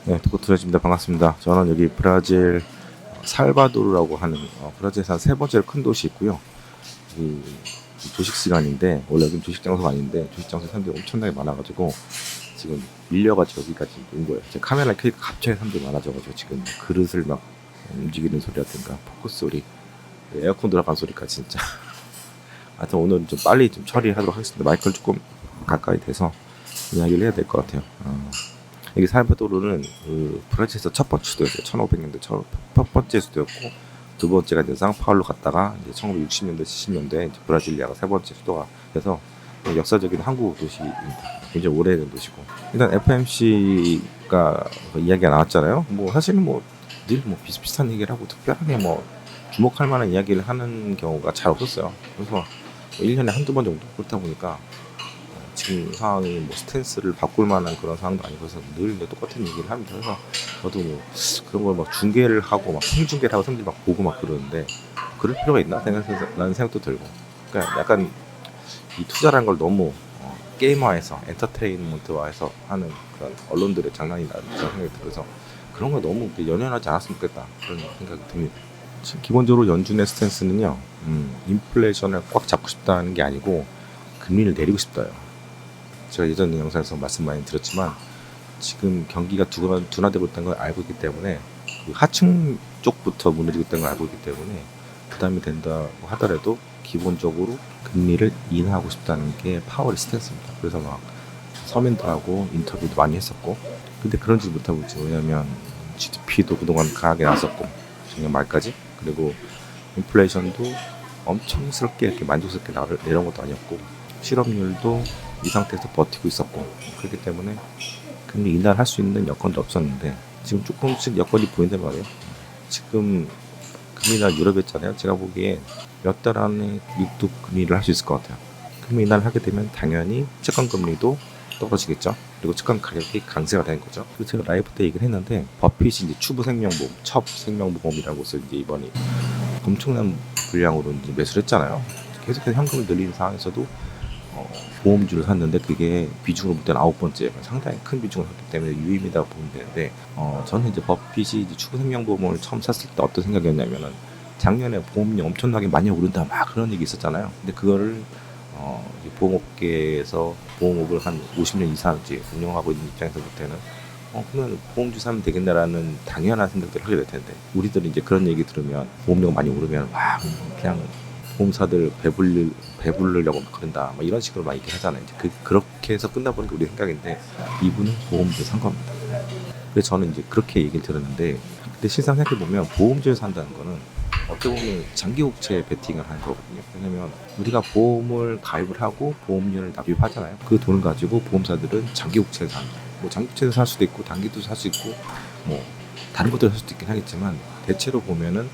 네, 도코투자입니다. 반갑습니다. 저는 여기 브라질 살바도르라고 하는 브라질에서 한 세 번째로 큰 도시 있고요. 이 조식 시간인데 원래 여기 조식 장소가 아닌데 조식 장소 사람들이 엄청나게 많아가지고 지금 밀려가지고 여기까지 온 거예요. 제 카메라 켜니까 갑자기 사람들이 많아져가지고 지금 그릇을 막 움직이는 소리라든가 포커스 소리, 에어컨 들어간 소리까지 진짜. 하여튼 오늘은 좀 빨리 좀 처리하도록 하겠습니다. 마이크를 조금 가까이 대서 이야기를 해야 될 것 같아요. 여기 살바도르는 그 브라질에서 첫 번째 수도였어요. 1500년대 첫 번째 수도였고, 두 번째가 이제 상파울로 갔다가 이제 1960년대 70년대 이제 브라질리아가 세 번째 수도가 돼서 역사적인 한국 도시입니다. 굉장히 오래된 도시고, 일단 FMC가 이야기가 나왔잖아요. 뭐 사실은 뭐 늘 뭐 비슷비슷한 얘기를 하고 특별하게 뭐 주목할 만한 이야기를 하는 경우가 잘 없었어요. 그래서 뭐 1년에 한두 번 정도, 그렇다 보니까 지금 상황이 뭐 스탠스를 바꿀 만한 그런 상황도 아니고 해서 늘 똑같은 얘기를 합니다. 그래서 저도 뭐 그런 걸 막 중계를 하고 막 생중계를 하고 사람들이 막 보고 막 그러는데 그럴 필요가 있나 라는 생각도 들고, 그러니까 약간 이 투자라는 걸 너무 게임화해서 엔터테인먼트화해서 하는 그런 언론들의 장난이 나는 생각이 들어서 그런 거 너무 연연하지 않았으면 좋겠다, 그런 생각이 듭니다. 기본적으로 연준의 스탠스는요, 인플레이션을 꽉 잡고 싶다는 게 아니고 금리를 내리고 싶다요. 제가 예전 영상에서 말씀 많이 드렸지만 지금 경기가 둔화되고 있다는 걸 알고 있기 때문에 그 하층 쪽부터 무너지고 있다는 걸 알고 있기 때문에 부담이 된다고 하더라도 기본적으로 금리를 인하하고 싶다는 게 파월의 스탠스입니다. 그래서 막 서민들하고 인터뷰도 많이 했었고, 근데 그런지 못하고 있죠. 왜냐면 GDP도 그동안 강하게 나왔었고 작년 말까지, 그리고 인플레이션도 엄청스럽게 이렇게 만족스럽게 내려온 것도 아니었고, 실업률도 이 상태에서 버티고 있었고, 그렇기 때문에 금리 인하를 할 수 있는 여건도 없었는데 지금 조금씩 여건이 보인단 말이에요. 지금 금리나 유럽 했잖아요. 제가 보기에 몇 달 안에 미국도 금리를 할 수 있을 것 같아요. 금리 인하를 하게 되면 당연히 채권 금리도 떨어지겠죠. 그리고 채권 가격이 강세가 되는 거죠. 그래서 제가 라이브 때 얘기를 했는데, 버핏이 이제 추부 생명보험, 첩 생명보험이라고 해서 이제 이번에 엄청난 분량으로 이제 매수를 했잖아요. 계속해서 현금을 늘리는 상황에서도 보험주를 샀는데 그게 비중으로 볼 때는 9번째, 상당히 큰 비중을 샀기 때문에 유의미하다 보면 되는데, 저는 이제 버핏이 이제 추구 생명보험을 처음 샀을 때 어떤 생각이었냐면은 작년에 보험료 엄청나게 많이 오른다 막 그런 얘기 있었잖아요. 근데 그거를 이제 보험업계에서 보험업을 한 50년 이상 이제 운영하고 있는 입장에서 볼 때는 그러면 보험주 사면 되겠나라는 당연한 생각들을 하게 될 텐데, 우리들은 이제 그런 얘기 들으면 보험료가 많이 오르면 막 그냥 보험사들 배부르려고 막 그런다, 막 이런 식으로 막 얘기하잖아요. 이제 그렇게 해서 끝나버린 게 우리 생각인데, 이분은 보험주에 산 겁니다. 그래서 저는 이제 그렇게 얘기를 들었는데, 근데 실상 생각해 보면 보험주에 산다는 거는 어떻게 보면 장기국채 베팅을 한 거거든요. 왜냐면 우리가 보험을 가입을 하고 보험료를 납입하잖아요. 그 돈을 가지고 보험사들은 장기국채를 삽니다. 뭐 장기국채를 살 수도 있고 단기도 살 수 있고 뭐 다른 것들을 살 수도 있긴 하겠지만, 대체로 보면은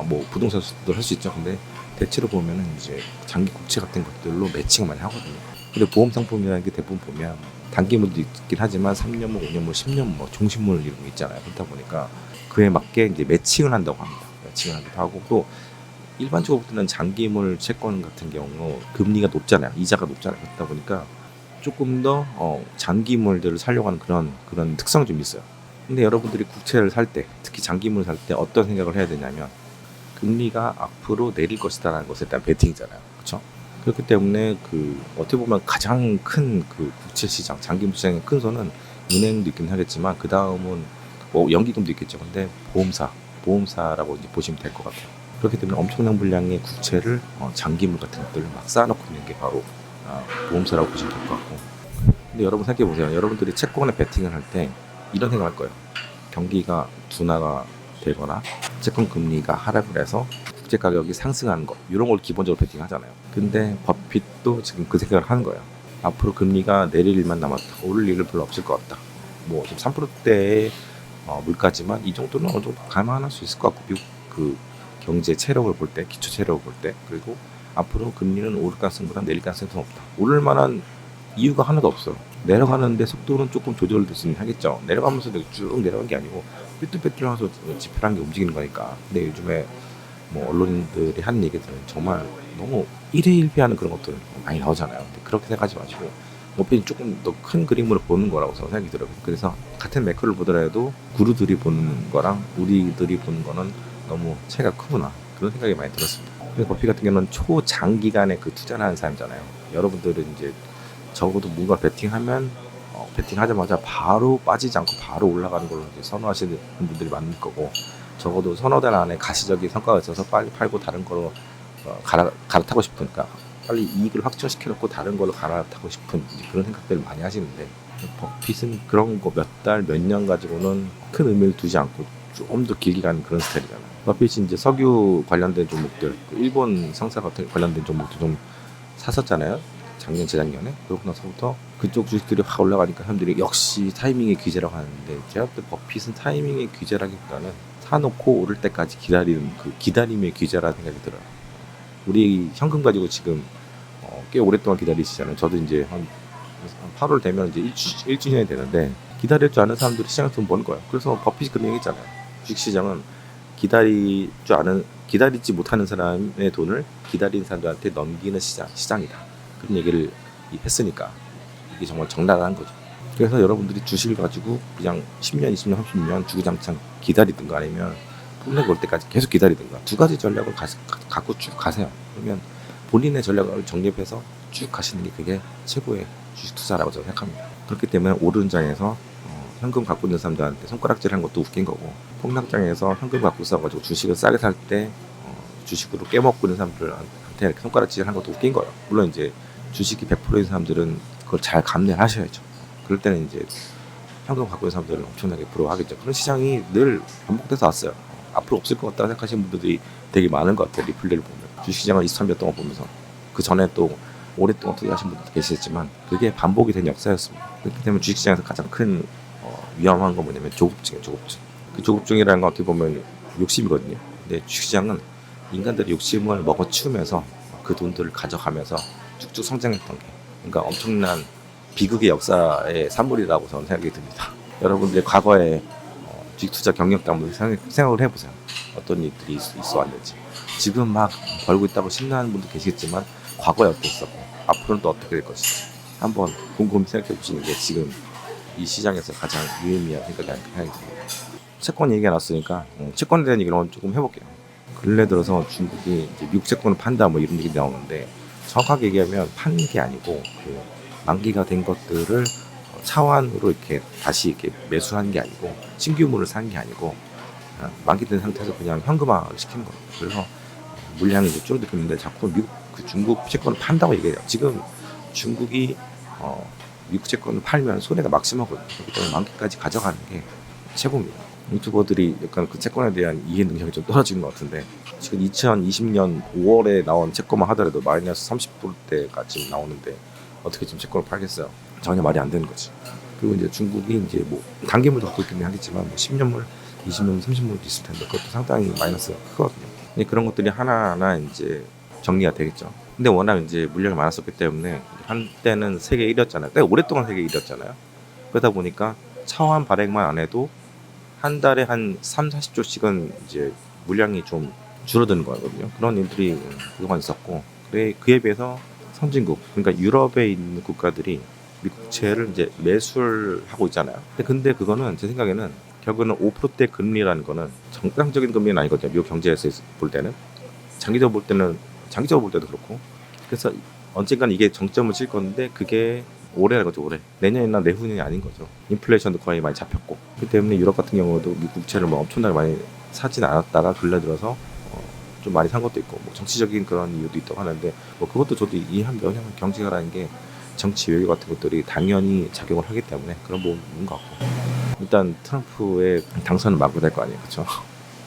뭐 부동산도 할 수 있죠. 근데 대체로 보면은 이제 장기 국채 같은 것들로 매칭을 많이 하거든요. 근데 보험 상품이라는 게 대부분 보면 단기물도 있긴 하지만 3년물, 5년물, 10년물, 종신물 이런 거 있잖아요. 그렇다 보니까 그에 맞게 이제 매칭을 한다고 합니다. 매칭을 하기도 하고, 또 일반적으로 보는 장기물 채권 같은 경우 금리가 높잖아요. 이자가 높잖아요. 그렇다 보니까 조금 더 장기물들을 살려고 하는 그런 특성이 좀 있어요. 근데 여러분들이 국채를 살 때, 특히 장기물을 살 때 어떤 생각을 해야 되냐면, 금리가 앞으로 내릴 것이다라는 것에 대한 베팅이잖아요. 그렇죠? 그렇기 때문에 그 어떻게 보면 가장 큰 그 국채 시장, 장기물 시장의 큰 손은 은행도 있긴 하겠지만, 그 다음은 뭐 연기금도 있겠죠. 근데 보험사라고 이제 보시면 될 것 같아요. 그렇기 때문에 엄청난 분량의 국채를 장기물 같은 것들을 막 쌓아놓고 있는 게 바로 보험사라고 보시면 될 것 같고. 근데 여러분 생각해 보세요. 여러분들이 채권에 베팅을 할 때 이런 생각할 거예요. 경기가 둔화가 되거나 채권 금리가 하락을 해서 국제 가격이 상승하는 것, 이런 걸 기본적으로 베팅하잖아요. 근데 버핏도 지금 그 생각을 하는 거예요. 앞으로 금리가 내릴 일만 남았다, 오를 일은 별로 없을 것 같다. 뭐 지금 3%대의 물가지만 이 정도는 어느 정도 감안할 수 있을 것 같고, 미국 그 경제 체력을 볼 때, 기초 체력을 볼 때, 그리고 앞으로 금리는 오를 가능성보다 내릴 가능성이 더 높다. 오를 만한 이유가 하나도 없어요. 내려가는데 속도는 조금 조절될 수 있긴 하겠죠. 내려가면서 쭉 내려간 게 아니고 삐뚤빼뚤하면서 지표라는 게 움직이는 거니까. 근데 요즘에 뭐 언론인들이 하는 얘기들은 정말 너무 일회일비하는 그런 것들 많이 나오잖아요. 근데 그렇게 생각하지 마시고 머핀이 조금 더 큰 그림으로 보는 거라고 생각이 들어요. 그래서 같은 매크로를 보더라도 구루들이 보는 거랑 우리들이 보는 거는 너무 차이가 크구나, 그런 생각이 많이 들었습니다. 그래서 버피 같은 경우는 초장기간에 그 투자를 하는 사람이잖아요. 여러분들은 이제 적어도 뭔가 베팅하면 베팅하자마자 바로 빠지지 않고 바로 올라가는 걸로 이제 선호하시는 분들이 많을 거고, 적어도 서너 달 안에 가시적인 성과가 있어서 빨리 팔고 다른 거로 갈아타고 싶으니까 빨리 이익을 확정시켜 놓고 다른 걸로 갈아타고 싶은 그런 생각들을 많이 하시는데, 버핏은 그런 거 몇 달, 몇 년 가지고는 큰 의미를 두지 않고 좀 더 길게 가는 그런 스타일이잖아요. 버핏이 이제 석유 관련된 종목들, 일본 상사 같은 관련된 종목도 좀 샀었잖아요. 작년, 재작년에. 그러고 나서부터 그쪽 주식들이 확 올라가니까 사람들이 역시 타이밍의 귀재라고 하는데, 제가 볼 때 버핏은 타이밍의 귀재라기보다는 사놓고 오를 때까지 기다리는 그 기다림의 귀재라는 생각이 들어요. 우리 현금 가지고 지금 꽤 오랫동안 기다리시잖아요. 저도 이제 한 8월 되면 이제 1주년이 되는데, 기다릴 줄 아는 사람들이 시장에서 돈 버는 거예요. 그래서 버핏이 그런 얘기 했잖아요. 주식시장은 기다리지 못하는 사람의 돈을 기다리는 사람들한테 넘기는 시장이다. 그런 얘기를 했으니까 이게 정말 정당한 거죠. 그래서 여러분들이 주식을 가지고 그냥 10년, 20년, 30년 주구장창 기다리든가, 아니면 폭락이 올 때까지 계속 기다리든가, 두 가지 전략을 갖고 쭉 가세요. 그러면 본인의 전략을 정립해서 쭉 가시는 게 그게 최고의 주식 투자라고 저는 생각합니다. 그렇기 때문에 오른장에서 현금 갖고 있는 사람들한테 손가락질하는 것도 웃긴 거고, 폭락장에서 현금 갖고 있어가지고 주식을 싸게 살 때 주식으로 깨먹고 있는 사람들한테 이렇게 손가락질하는 것도 웃긴 거예요. 물론 이제 주식이 100%인 사람들은 그걸 잘 감내를 하셔야죠. 그럴 때는 이제 현금 갖고 있는 사람들은 엄청나게 부러워하겠죠. 그런 시장이 늘 반복돼서 왔어요. 앞으로 없을 것 같다고 생각하시는 분들이 되게 많은 것 같아요. 리플레이를 보면 주식시장을 23년 동안 보면서, 그 전에 또 오랫동안 투자하신 분들도 계시겠지만 그게 반복이 된 역사였습니다. 그렇기 때문에 주식시장에서 가장 큰 위험한 건 뭐냐면 조급증이에요. 조급증. 그 조급증이라는 건 어떻게 보면 욕심이거든요. 근데 주식시장은 인간들이 욕심을 먹어치우면서 그 돈들을 가져가면서 쭉쭉 성장했던 게, 그러니까 엄청난 비극의 역사의 산물이라고 저는 생각이 듭니다. 여러분들의 과거에 주식 투자 경력도 한번 생각을 해보세요. 어떤 일들이 있어 왔는지. 지금 막 벌고 있다고 신나는 분도 계시겠지만 과거에 어땠었고 앞으로는 또 어떻게 될 것인지 한번 곰곰이 생각해 보시는 게 지금 이 시장에서 가장 유의미한 생각이 듭니다. 채권 얘기가 났으니까 채권에 대한 얘기를 조금 해볼게요. 근래 들어서 중국이 이제 미국 채권을 판다 뭐 이런 얘기 나오는데, 정확하게 얘기하면 판 게 아니고 그 만기가 된 것들을 차환으로 이렇게 다시 이렇게 매수한 게 아니고, 신규물을 산 게 아니고 만기된 상태에서 그냥 현금화를 시킨 거예요. 그래서 물량이 이제 줄어들었는데 자꾸 중국 채권을 판다고 얘기해요. 지금 중국이 미국 채권을 팔면 손해가 막심하거든요. 그렇기 때문에 만기까지 가져가는 게 최고입니다. 유튜버들이 약간 그 채권에 대한 이해 능력이 좀 떨어지는 것 같은데, 지금 2020년 5월에 나온 채권만 하더라도 마이너스 30%대까지 나오는데 어떻게 지금 채권을 팔겠어요? 전혀 말이 안 되는 거지. 그리고 이제 중국이 이제 뭐 단기물도 갖고 있긴 하겠지만 뭐 10년물, 20년물, 30년물도 있을 텐데 그것도 상당히 마이너스가 크거든요. 근데 그런 것들이 하나하나 이제 정리가 되겠죠. 근데 워낙 이제 물량이 많았었기 때문에 한때는 세계 1위였잖아요. 꽤 오랫동안 세계 1위였잖아요. 그러다 보니까 차환 발행만 안 해도 한 달에 한 3, 40조씩은 이제 물량이 좀 줄어드는 거거든요. 그런 일들이 그동안 있었고, 그에 비해서 선진국, 그러니까 유럽에 있는 국가들이 미국채를 이제 매수를 하고 있잖아요. 근데 그거는 제 생각에는 결국은 5%대 금리라는 거는 정상적인 금리는 아니거든요. 미국 경제에서 볼 때는 장기적으로 볼 때도 그렇고, 그래서 언젠간 이게 정점을 칠 건데 그게 올해라는 거죠. 올해, 내년이나 내후년이 아닌 거죠. 인플레이션도 거의 많이 잡혔고, 그렇기 때문에 유럽 같은 경우도 미국채를 뭐 엄청나게 많이 사진 않았다가 근래 들어서 좀 많이 산 것도 있고, 뭐 정치적인 그런 이유도 있다고 하는데, 뭐 그것도 저도 이해합니다. 왜냐하면 경제가라는 게 정치 외교 같은 것들이 당연히 작용을 하기 때문에 그런 부분이 있는 것 같고, 일단 트럼프의 당선은 막아야 될 거 아니에요, 그렇죠?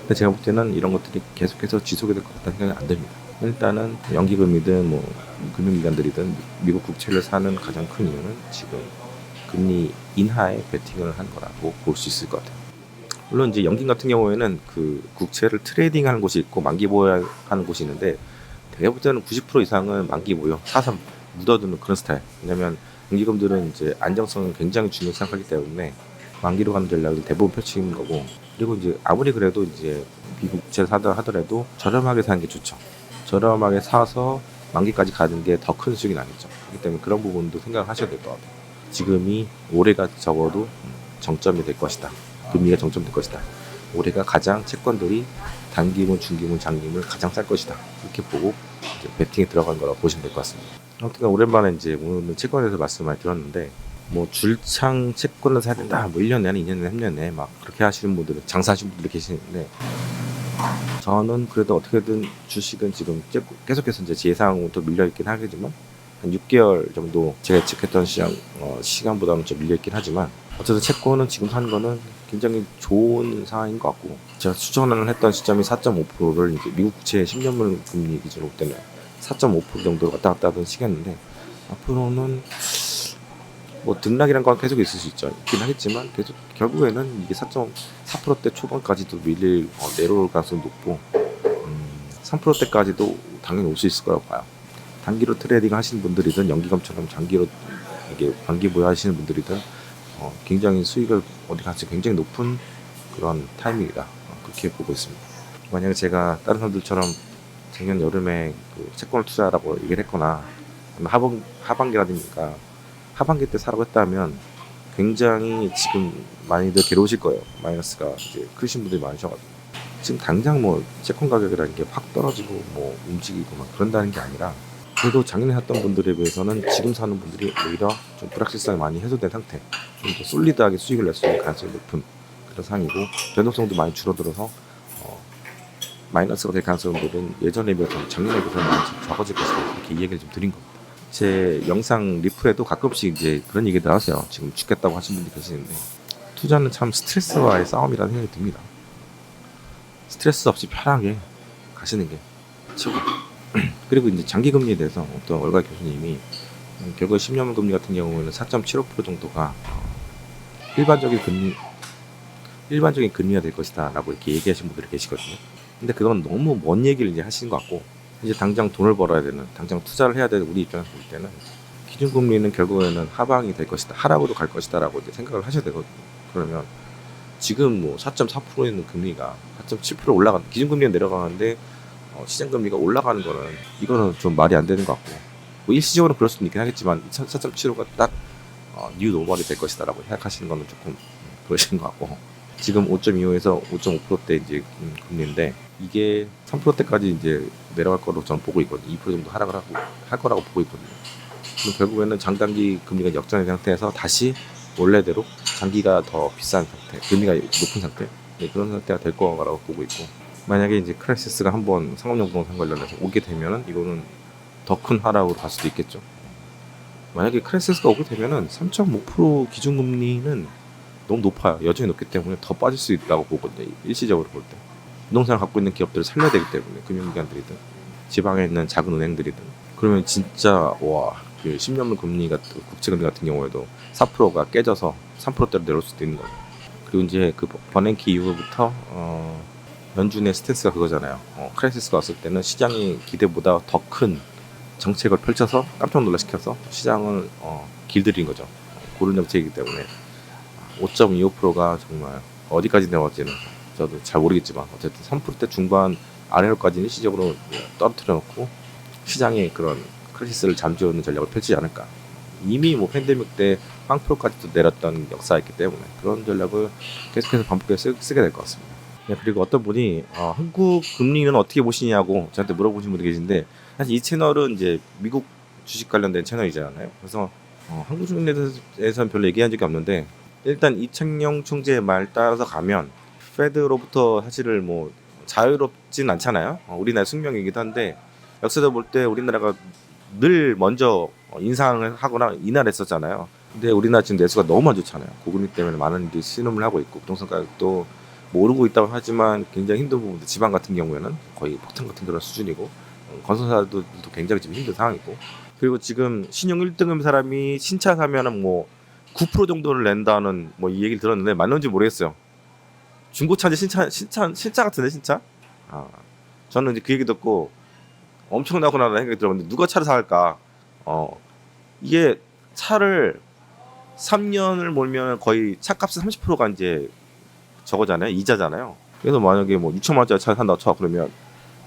근데 제가 볼 때는 이런 것들이 계속해서 지속이 될 것 같다는 생각이 안 듭니다. 일단은 연기금이든 뭐 금융기관들이든 미국 국채를 사는 가장 큰 이유는 지금 금리 인하에 베팅을 한 거라고 볼 수 있을 것 같아요. 물론 이제 연긴 같은 경우에는 그 국채를 트레이딩하는 곳이 있고 만기 보유하는 곳이 있는데, 제가 볼 때는 90% 이상은 만기 보유 사서 묻어두는 그런 스타일. 왜냐면 연기금들은 이제 안정성을 굉장히 중요하게 생각하기 때문에 만기로 가는 전략을 대부분 펼치는 거고, 그리고 이제 아무리 그래도 이제 미국 국채를 사다 하더라도 저렴하게 사는 게 좋죠. 저렴하게 사서 만기까지 가는 게 더 큰 수익이 나겠죠. 그렇기 때문에 그런 부분도 생각을 하셔야 될 것 같아요. 지금이 올해가 적어도 정점이 될 것이다. 금리가 정점될 것이다. 올해가 가장 채권들이 단기물, 중기물, 장기물 가장 쌀 것이다. 이렇게 보고 이제 베팅에 들어간 거라고 보시면 될 것 같습니다. 아무튼 오랜만에 이제 오늘 채권에 대해서 말씀 많이 들었는데 뭐 줄창 채권을 사야 된다. 뭐 1년 내내, 2년 내내, 3년 내내 막 그렇게 하시는 분들은 장사하시는 분들이 계시는데 저는 그래도 어떻게든 주식은 지금 계속해서 이제 예상부터 밀려있긴 하겠지만 한 6개월 정도 제가 예측했던 시간보다는 좀 밀려있긴 하지만 어쨌든 채권은 지금 사는 거는 굉장히 좋은 상황인 것 같고 제가 추천을 했던 시점이 4.5%를 이제 미국 국채 10년물 금리 기준으로 볼 때는 4.5% 정도 왔다 갔다 하던 시기였는데 앞으로는 뭐 등락이란 건 계속 있을 수 있죠. 있긴 하겠지만 계속 결국에는 이게 4.4%대 초반까지도 내려올 가능성이 높고 3%대까지도 당연히 올 수 있을 거라고 봐요. 단기로 트레이딩 하시는 분들이든 연기금처럼 장기로 이게 반기 보유하시는 분들이든 굉장히 수익을 어디 가서 굉장히 높은 그런 타이밍이다. 그렇게 보고 있습니다. 만약에 제가 다른 사람들처럼 작년 여름에 그 채권을 투자하라고 얘기를 했거나 하반기라든가 하반기 때 사라고 했다면 굉장히 지금 많이들 괴로우실 거예요. 마이너스가 이제 크신 분들이 많으셔가지고 지금 당장 뭐 채권 가격이라는 게 확 떨어지고 뭐 움직이고 막 그런다는 게 아니라 그래도 작년에 샀던 분들에 비해서는 지금 사는 분들이 오히려 좀 불확실성이 많이 해소된 상태, 좀 더 솔리드하게 수익을 낼 수 있는 가능성이 높은 그런 상황이고 변동성도 많이 줄어들어서 마이너스가 될 가능성들은 예전에 비해서 작년에 비해서는 많이 적어질 것이다. 이렇게 이 얘기를 좀 드린 겁니다. 제 영상 리플에도 가끔씩 이제 그런 얘기들 하세요. 지금 죽겠다고 하시는 분들이 계시는데 투자는 참 스트레스와의 싸움이라는 생각이 듭니다. 스트레스 없이 편하게 가시는 게 최고. 그리고 이제 장기금리에 대해서 어떤 월가 교수님이 결국 10년물 금리 같은 경우에는 4.75% 정도가 일반적인 금리가 될 것이다 라고 이렇게 얘기하시는 분들이 계시거든요. 근데 그건 너무 먼 얘기를 이제 하시는 것 같고 이제 당장 돈을 벌어야 되는, 당장 투자를 해야 되는 우리 입장에서 볼 때는 기준금리는 결국에는 하방이 될 것이다, 하락으로 갈 것이다 라고 이제 생각을 하셔야 되거든요. 그러면 지금 뭐 4.4% 있는 금리가 4.7% 올라간, 기준금리가 내려가는데 시장금리가 올라가는 거는 이거는 좀 말이 안 되는 것 같고 뭐 일시적으로 그럴 수도 있긴 하겠지만 4.75가 딱 뉴 노멀이 될 것이다 라고 생각하시는 거는 조금 그러시는 것 같고 지금 5.25에서 5.5%대 이제 금리인데 이게 3%대까지 이제 내려갈 거로 저는 보고 있거든요. 2% 정도 하락을 할 거라고 보고 있거든요. 그럼 결국에는 장단기 금리가 역전된 상태에서 다시 원래대로 장기가 더 비싼 상태, 금리가 높은 상태, 그런 상태가 될 거라고 보고 있고 만약에 이제 크라이시스가 한번 상업용부동산 관련해서 오게 되면은 이거는 더 큰 하락으로 갈 수도 있겠죠. 만약에 크라이시스가 오게 되면은 3.5% 기준금리는 너무 높아요. 여전히 높기 때문에 더 빠질 수 있다고 보거든요. 일시적으로 볼 때. 부동산을 갖고 있는 기업들을 살려야 되기 때문에 금융기관들이든 지방에 있는 작은 은행들이든 그러면 진짜 그 10년물 금리 같은 국채금리 같은 경우에도 4%가 깨져서 3%대로 내려올 수도 있는 거예요. 그리고 이제 그 버냉키 이후부터 연준의 스탠스가 그거잖아요. 크라이시스가 왔을 때는 시장이 기대보다 더 큰 정책을 펼쳐서 깜짝 놀라시켜서 시장을 길들인 거죠. 그런 정책이기 때문에 5.25%가 정말 어디까지 내려갈지는 저도 잘 모르겠지만 어쨌든 3%대 중반 아래로까지는 일시적으로 떨어뜨려 놓고 시장에 그런 크라이시스를 잠재우는 전략을 펼치지 않을까. 이미 뭐 팬데믹 때 0%까지도 내렸던 역사가 있기 때문에 그런 전략을 계속해서 반복해서 쓰게 될 것 같습니다. 네, 그리고 어떤 분이 한국 금리는 어떻게 보시냐고 저한테 물어보신 분이 계신데 사실 이 채널은 이제 미국 주식 관련된 채널이잖아요. 그래서 한국 주식에 대해서는 별로 얘기한 적이 없는데 일단 이창용 총재의 말 따라서 가면 페드로부터 사실을 뭐 자유롭진 않잖아요. 우리나라 숙명이기도 한데 역사적으로 볼 때 우리나라가 늘 먼저 인상을 하거나 인하를 했었잖아요. 근데 우리나라 지금 내수가 너무 안 좋잖아요. 고금리 때문에 많은 일들이 신음을 하고 있고 부동산 가격도 오르고 있다고 하지만 굉장히 힘든 부분도 지방 같은 경우에는 거의 폭탄 같은 그런 수준이고 건설사들도 굉장히 지금 힘든 상황이고 그리고 지금 신용 1등급 사람이 신차 사면은 뭐 9% 정도를 낸다는 뭐 이 얘기를 들었는데 맞는지 모르겠어요. 중고차인지 신차 같은데 신차? 저는 이제 그 얘기 듣고 엄청나구나라는 생각이 들었는데 누가 차를 사갈까? 이게 차를 3년을 몰면 거의 차값의 30%가 이제 저거잖아요. 이자잖아요. 그래서 만약에 뭐 6천만 원짜리 차를 산다고 쳐 그러면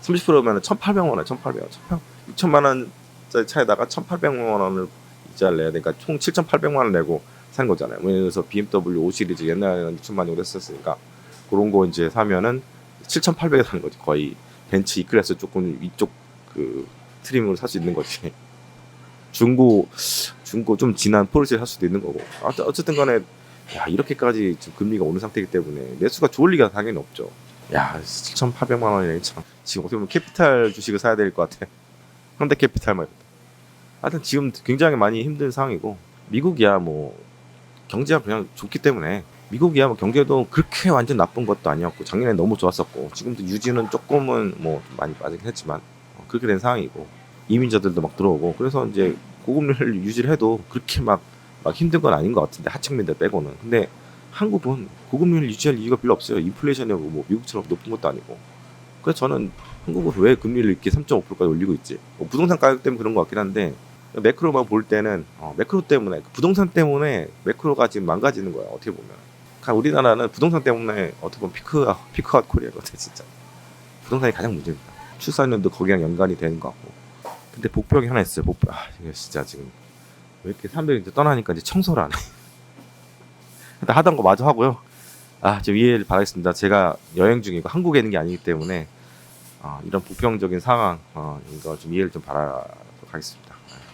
30%면 1,800만 원, 1,800원. 6천만 원짜리 차에다가 1,800만 원을 이자를 내야 되니까 총 7,800만 원 내고 산 거잖아요. 예를 들어서 BMW 5 시리즈 옛날에는 6천만 원 정도 했었으니까 그런 거 이제 사면은 7,800에 사는 거지. 거의 벤츠 E클래스 조금 이쪽 그 트림으로 살 수 있는 거지. 중고 좀 진한 포르쉐 살 수도 있는 거고. 어쨌든 간에 야, 이렇게까지 지금 금리가 오는 상태이기 때문에 매수가 좋을 리가 당연히 없죠. 야, 7,800만 원이네 참. 지금 어떻게 보면 캐피탈 주식을 사야 될 것 같아. 현대캐피탈 말이다. 하여튼 지금 굉장히 많이 힘든 상황이고 미국이야 뭐 경제가 그냥 좋기 때문에 미국이야 뭐 경제도 그렇게 완전 나쁜 것도 아니었고 작년에 너무 좋았었고 지금도 유지는 조금은 뭐 좀 많이 빠지긴 했지만 그렇게 된 상황이고 이민자들도 막 들어오고 그래서 이제 고금리를 유지를 해도 그렇게 막 힘든 건 아닌 것 같은데 하층민들 빼고는. 근데 한국은 고금리를 유지할 이유가 별로 없어요. 인플레이션이 뭐 미국처럼 높은 것도 아니고. 그래서 저는 한국은 왜 금리를 이렇게 3.5%까지 올리고 있지? 뭐 부동산 가격 때문에 그런 것 같긴 한데 매크로만 볼 때는 매크로 때문에 부동산 때문에 매크로가 지금 망가지는 거야. 어떻게 보면 우리나라는 부동산 때문에 어떻게 보면 피크아웃 코리아거든 진짜. 부동산이 가장 문제입니다. 출산율도 거기랑 연관이 되는 것 같고. 근데 복병이 하나 있어요. 복병. 이게 진짜 지금 왜 이렇게 사람들이 이제 떠나니까 이제 청소를 안 해. 일단 하던 거 마저 하고요. 좀 이해를 바라겠습니다. 제가 여행 중이고 한국에 있는 게 아니기 때문에 이런 복병적인 상황 이거 좀 이해를 좀 바라도록 하겠습니다.